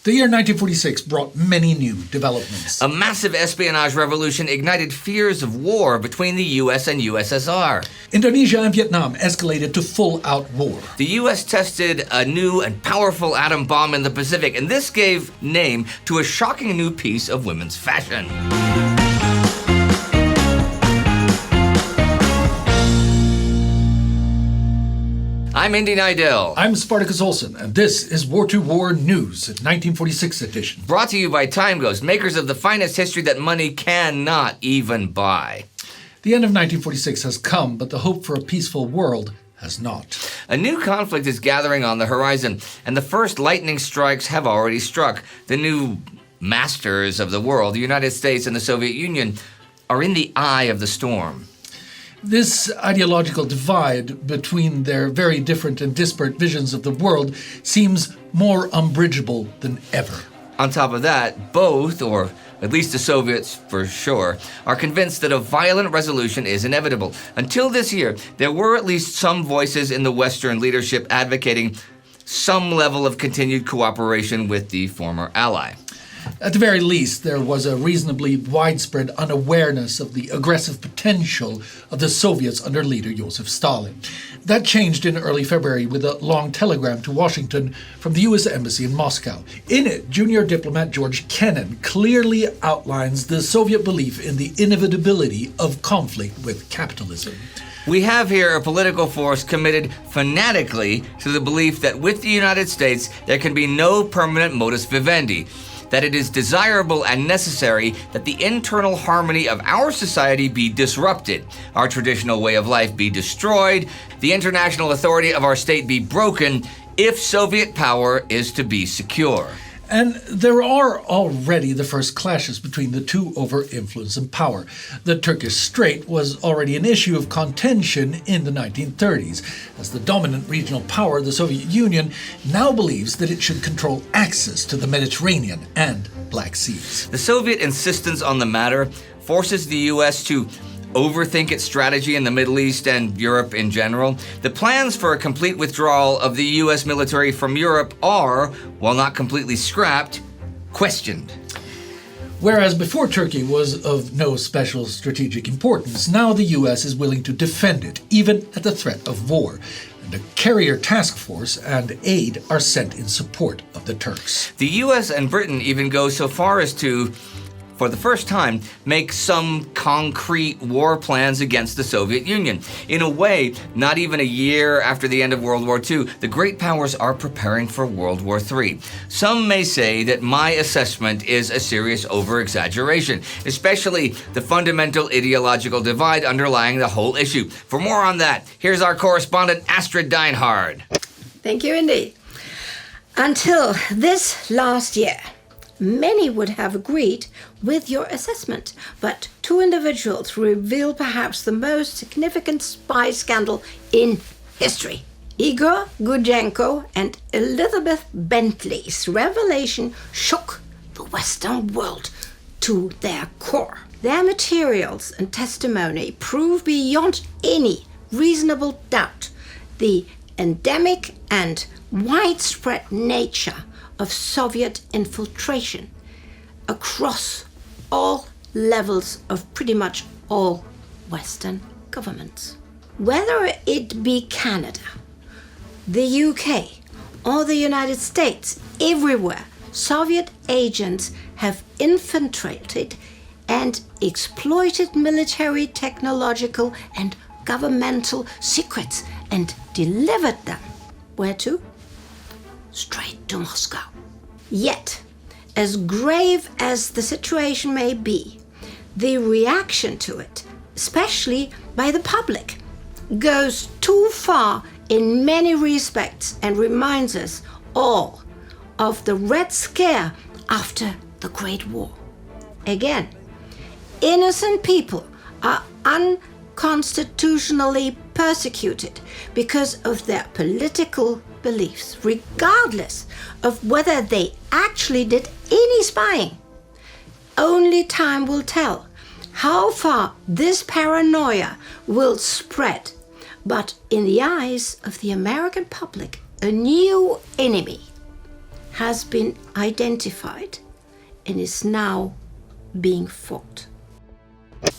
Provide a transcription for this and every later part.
The year 1946 brought many new developments. A massive espionage revolution ignited fears of war between the US and USSR. Indonesia and Vietnam escalated to full-out war. The US tested a new and powerful atom bomb in the Pacific, and this gave name to a shocking new piece of women's fashion. I'm Indy Neidell. I'm Spartacus Olsson, and this is War to War News, 1946 edition. Brought to you by TimeGhost, makers of the finest history that money cannot even buy. The end of 1946 has come, but the hope for a peaceful world has not. A new conflict is gathering on the horizon, and the first lightning strikes have already struck. The new masters of the world, the United States and the Soviet Union, are in the eye of the storm. This ideological divide between their very different and disparate visions of the world seems more unbridgeable than ever. On top of that, both, or at least the Soviets for sure, are convinced that a violent resolution is inevitable. Until this year, there were at least some voices in the Western leadership advocating some level of continued cooperation with the former ally. At the very least, there was a reasonably widespread unawareness of the aggressive potential of the Soviets under leader Joseph Stalin. That changed in early February with a long telegram to Washington from the U.S. Embassy in Moscow. In it, junior diplomat George Kennan clearly outlines the Soviet belief in the inevitability of conflict with capitalism. We have here a political force committed fanatically to the belief that with the United States there can be no permanent modus vivendi, that it is desirable and necessary that the internal harmony of our society be disrupted, our traditional way of life be destroyed, the international authority of our state be broken, if Soviet power is to be secure. And there are already the first clashes between the two over influence and power. The Turkish Strait was already an issue of contention in the 1930s, as the dominant regional power, the Soviet Union, now believes that it should control access to the Mediterranean and Black Seas. The Soviet insistence on the matter forces the U.S. to overthink its strategy in the Middle East and Europe in general. The plans for a complete withdrawal of the U.S. military from Europe are, while not completely scrapped, questioned. Whereas before Turkey was of no special strategic importance, now the U.S. is willing to defend it, even at the threat of war. And a carrier task force and aid are sent in support of the Turks. The U.S. and Britain even go so far as to, for the first time, make some concrete war plans against the Soviet Union. In a way, not even a year after the end of World War II, the great powers are preparing for World War III. Some may say that my assessment is a serious over-exaggeration, especially the fundamental ideological divide underlying the whole issue. For more on that, here's our correspondent Astrid Deinhard. Thank you, Indy. Until this last year, many would have agreed with your assessment, but two individuals reveal perhaps the most significant spy scandal in history. Igor Gudenko and Elizabeth Bentley's revelation shook the Western world to their core. Their materials and testimony prove beyond any reasonable doubt the endemic and widespread nature of Soviet infiltration across all levels of pretty much all Western governments. Whether it be Canada, the UK, or the United States, everywhere Soviet agents have infiltrated and exploited military, technological, and governmental secrets and delivered them. Where to? Straight to Moscow. Yet, as grave as the situation may be, the reaction to it, especially by the public, goes too far in many respects and reminds us all of the Red Scare after the Great War. Again, innocent people are unconstitutionally persecuted because of their political beliefs, regardless of whether they actually did any spying. Only time will tell how far this paranoia will spread. But in the eyes of the American public, a new enemy has been identified and is now being fought.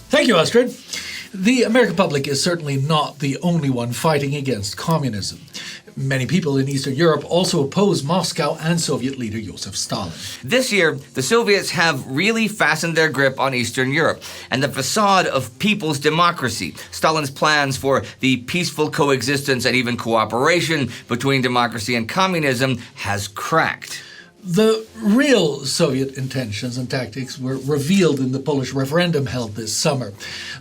Thank you, Astrid. The American public is certainly not the only one fighting against communism. Many people in Eastern Europe also oppose Moscow and Soviet leader Joseph Stalin. This year, the Soviets have really fastened their grip on Eastern Europe and the facade of people's democracy. Stalin's plans for the peaceful coexistence and even cooperation between democracy and communism has cracked. The real Soviet intentions and tactics were revealed in the Polish referendum held this summer.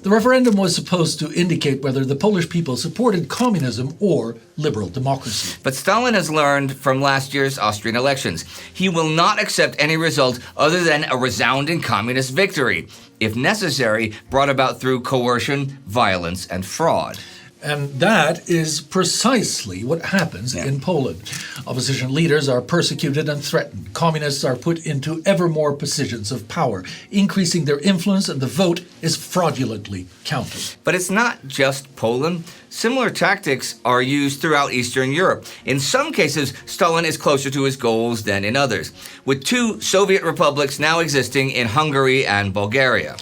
The referendum was supposed to indicate whether the Polish people supported communism or liberal democracy. But Stalin has learned from last year's Austrian elections. He will not accept any result other than a resounding communist victory, if necessary, brought about through coercion, violence, and fraud. And that is precisely what happens in Poland. Opposition leaders are persecuted and threatened. Communists are put into ever more positions of power, increasing their influence, and the vote is fraudulently counted. But it's not just Poland. Similar tactics are used throughout Eastern Europe. In some cases, Stalin is closer to his goals than in others, with two Soviet republics now existing in Hungary and Bulgaria.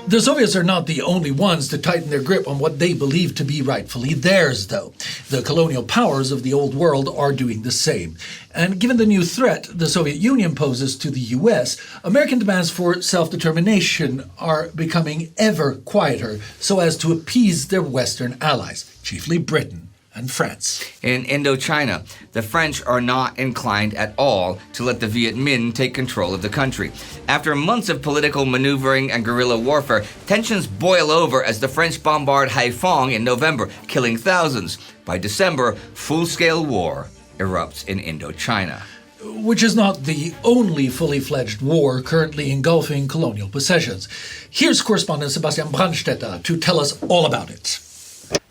The Soviets are not the only ones to tighten their grip on what they believe to be rightfully theirs, though. The colonial powers of the old world are doing the same. And given the new threat the Soviet Union poses to the U.S., American demands for self-determination are becoming ever quieter so as to appease their Western allies, chiefly Britain and France. In Indochina, the French are not inclined at all to let the Viet Minh take control of the country. After months of political maneuvering and guerrilla warfare, tensions boil over as the French bombard Haiphong in November, killing thousands. By December, full-scale war erupts in Indochina. Which is not the only fully fledged war currently engulfing colonial possessions. Here's correspondent Sebastian Brandstetter to tell us all about it.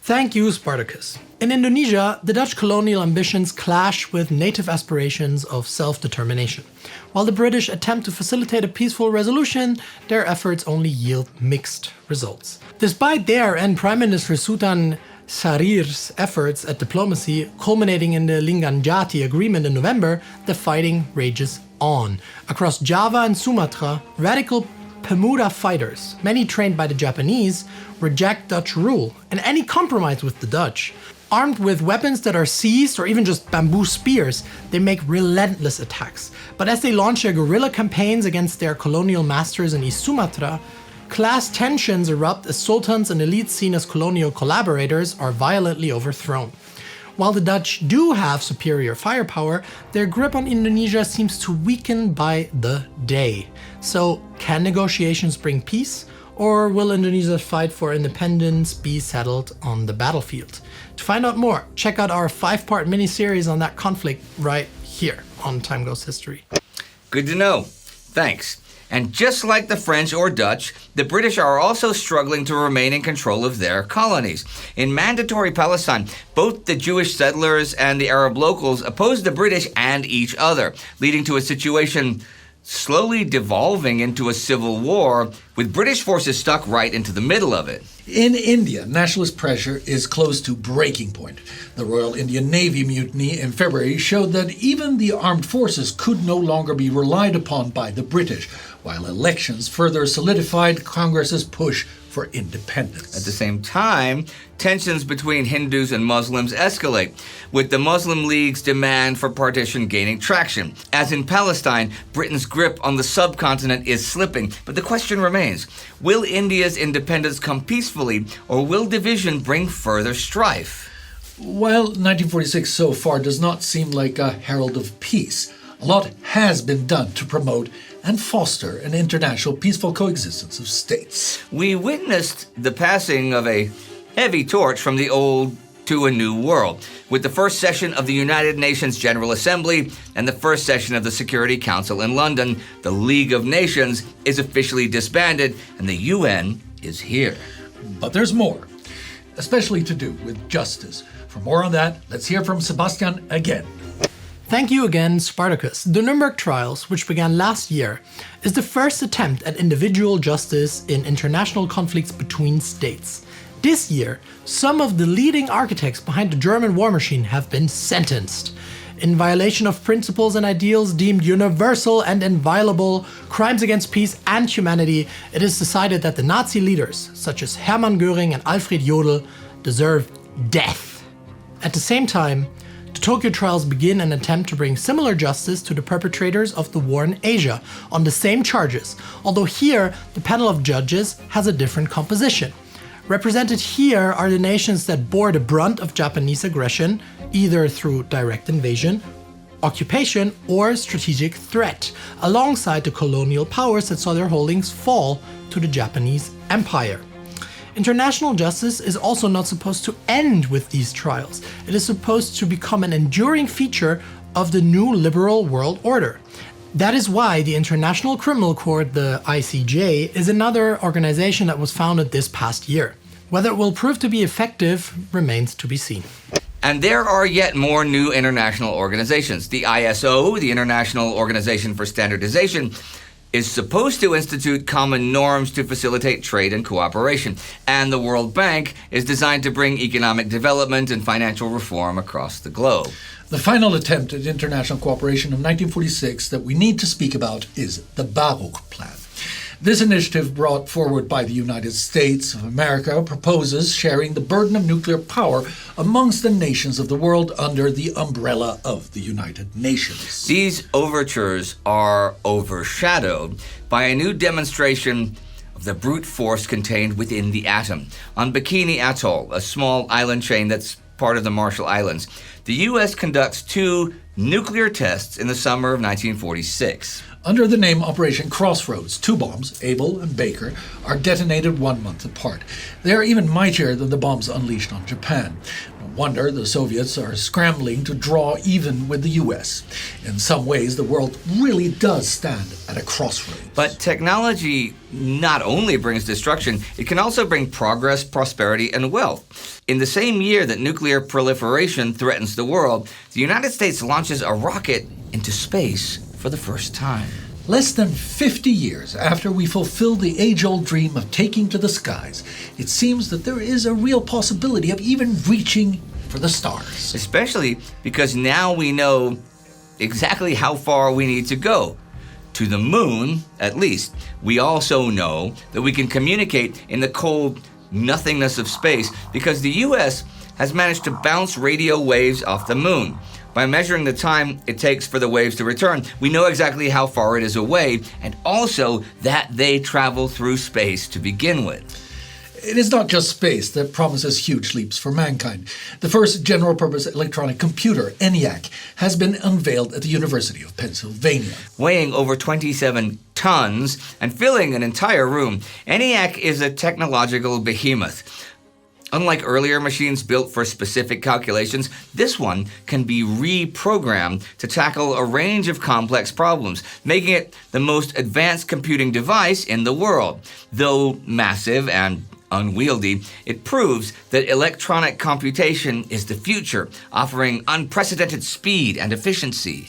Thank you, Spartacus. In Indonesia, the Dutch colonial ambitions clash with native aspirations of self-determination. While the British attempt to facilitate a peaceful resolution, their efforts only yield mixed results. Despite their and Prime Minister Sultan Syri's efforts at diplomacy, culminating in the Linganjati Agreement in November, the fighting rages on. Across Java and Sumatra, radical Pemuda fighters, many trained by the Japanese, reject Dutch rule and any compromise with the Dutch. Armed with weapons that are seized or even just bamboo spears, they make relentless attacks. But as they launch their guerrilla campaigns against their colonial masters in East Sumatra, class tensions erupt as sultans and elites seen as colonial collaborators are violently overthrown. While the Dutch do have superior firepower, their grip on Indonesia seems to weaken by the day. So, can negotiations bring peace? Or will Indonesia's fight for independence be settled on the battlefield? To find out more, check out our 5-part mini-series on that conflict right here on TimeGhost History. Good to know. Thanks. And just like the French or Dutch, the British are also struggling to remain in control of their colonies. In Mandatory Palestine, both the Jewish settlers and the Arab locals oppose the British and each other, leading to a situation slowly devolving into a civil war, with British forces stuck right into the middle of it. In India, nationalist pressure is close to breaking point. The Royal Indian Navy mutiny in February showed that even the armed forces could no longer be relied upon by the British, while elections further solidified Congress's push for independence. At the same time, tensions between Hindus and Muslims escalate, with the Muslim League's demand for partition gaining traction. As in Palestine, Britain's grip on the subcontinent is slipping, but the question remains, will India's independence come peacefully, or will division bring further strife? While 1946 so far does not seem like a herald of peace, a lot has been done to promote and foster an international peaceful coexistence of states. We witnessed the passing of a heavy torch from the old to a new world, with the first session of the United Nations General Assembly and the first session of the Security Council in London. The League of Nations is officially disbanded and the UN is here. But there's more, especially to do with justice. For more on that, let's hear from Sebastian again. Thank you again, Spartacus. The Nuremberg trials, which began last year, is the first attempt at individual justice in international conflicts between states. This year, some of the leading architects behind the German war machine have been sentenced. In violation of principles and ideals deemed universal and inviolable, crimes against peace and humanity, it is decided that the Nazi leaders, such as Hermann Göring and Alfred Jodl, deserve death. At the same time, the Tokyo trials begin an attempt to bring similar justice to the perpetrators of the war in Asia on the same charges, although here the panel of judges has a different composition. Represented here are the nations that bore the brunt of Japanese aggression, either through direct invasion, occupation, or strategic threat, alongside the colonial powers that saw their holdings fall to the Japanese Empire. International justice is also not supposed to end with these trials. It is supposed to become an enduring feature of the new liberal world order. That is why the International Criminal Court, the ICJ, is another organization that was founded this past year. Whether it will prove to be effective remains to be seen. And there are yet more new international organizations. The ISO, the International Organization for Standardization, is supposed to institute common norms to facilitate trade and cooperation. And the World Bank is designed to bring economic development and financial reform across the globe. The final attempt at international cooperation of 1946 that we need to speak about is the Baruch Plan. This initiative, brought forward by the United States of America, proposes sharing the burden of nuclear power amongst the nations of the world under the umbrella of the United Nations. These overtures are overshadowed by a new demonstration of the brute force contained within the atom. On Bikini Atoll, a small island chain that's part of the Marshall Islands, the U.S. conducts 2 nuclear tests in the summer of 1946. Under the name Operation Crossroads, 2 bombs, Able and Baker, are detonated 1 month apart. They are even mightier than the bombs unleashed on Japan. No wonder the Soviets are scrambling to draw even with the U.S. In some ways, the world really does stand at a crossroads. But technology not only brings destruction, it can also bring progress, prosperity, and wealth. In the same year that nuclear proliferation threatens the world, the United States launches a rocket into space for the first time. Less than 50 years after we fulfill the age-old dream of taking to the skies, it seems that there is a real possibility of even reaching for the stars. Especially because now we know exactly how far we need to go. To the moon, at least. We also know that we can communicate in the cold nothingness of space because the U.S. has managed to bounce radio waves off the moon. By measuring the time it takes for the waves to return, we know exactly how far it is away, and also that they travel through space to begin with. It is not just space that promises huge leaps for mankind. The first general-purpose electronic computer, ENIAC, has been unveiled at the University of Pennsylvania. Weighing over 27 tons and filling an entire room, ENIAC is a technological behemoth. Unlike earlier machines built for specific calculations, this one can be reprogrammed to tackle a range of complex problems, making it the most advanced computing device in the world. Though massive and unwieldy, it proves that electronic computation is the future, offering unprecedented speed and efficiency.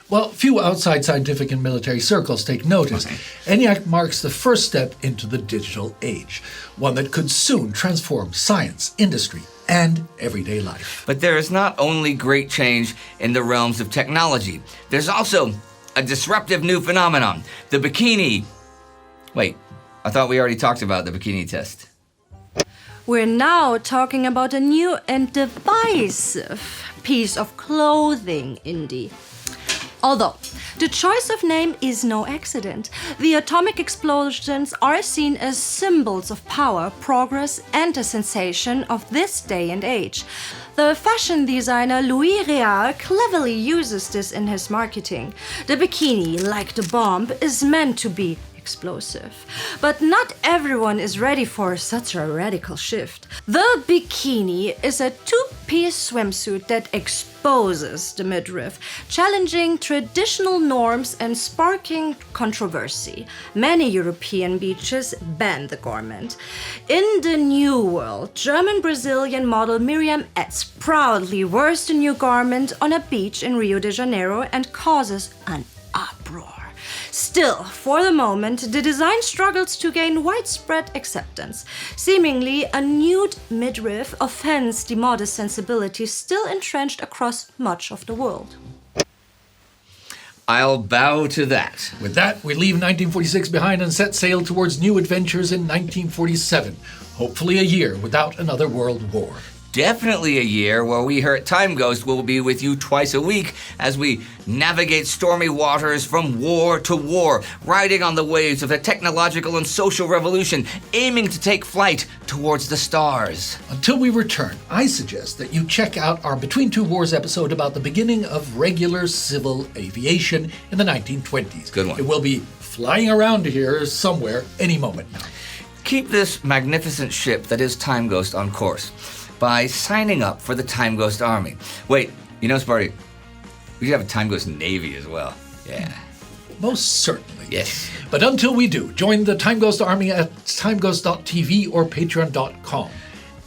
Well, few outside scientific and military circles take notice. ENIAC marks the first step into the digital age, one that could soon transform science, industry, and everyday life. But there is not only great change in the realms of technology, there's also a disruptive new phenomenon, the bikini. Wait, I thought we already talked about the bikini test. We're now talking about a new and divisive piece of clothing, Indy. Although, the choice of name is no accident. The atomic explosions are seen as symbols of power, progress, and a sensation of this day and age. The fashion designer Louis Réal cleverly uses this in his marketing. The bikini, like the bomb, is meant to be explosive. But not everyone is ready for such a radical shift. The bikini is a 2-piece swimsuit that exposes the midriff, challenging traditional norms and sparking controversy. Many European beaches ban the garment. In the New World, German-Brazilian model Miriam Etz proudly wears the new garment on a beach in Rio de Janeiro and causes an uproar. Still, for the moment, the design struggles to gain widespread acceptance. Seemingly, a nude midriff offends the modest sensibilities still entrenched across much of the world. I'll bow to that. With that, we leave 1946 behind and set sail towards new adventures in 1947. Hopefully a year without another world war. Definitely a year where we here at TimeGhost will be with you twice a week as we navigate stormy waters from war to war, riding on the waves of a technological and social revolution, aiming to take flight towards the stars. Until we return, I suggest that you check out our Between Two Wars episode about the beginning of regular civil aviation in the 1920s. Good one. It will be flying around here somewhere any moment now. Keep this magnificent ship that is TimeGhost on course by signing up for the TimeGhost Army. Wait, you know, Sparty, we should have a TimeGhost Navy as well. Yeah. Most certainly. Yes. But until we do, join the TimeGhost Army at timeghost.tv or patreon.com.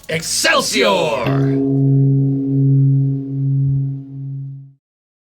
Excelsior!